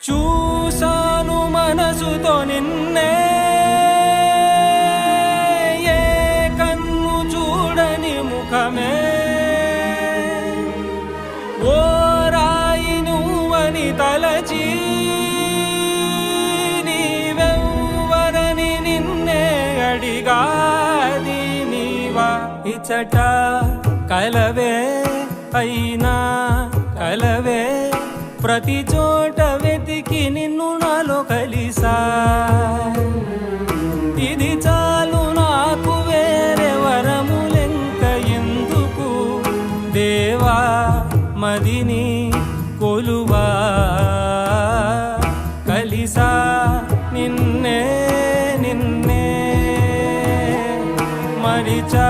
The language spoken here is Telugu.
చూసాను మనసుతో నిన్నే, ఏ కన్ను చూడని ముఖమే, ఓ రాయి నువ్వని తలచి నీవెవ్వరని నిన్నే అడిగాది నీవా. ఇచ్చట కలవే అయినా కలవే, ప్రతి చోట వెతికి నిన్ను నాలో కలిసా. ఇది చాలు నాకు, వేరే వరములెంక ఎందుకు దేవా, మదిని కొలువా. కలిసా నిన్నే నిన్నే మరిచా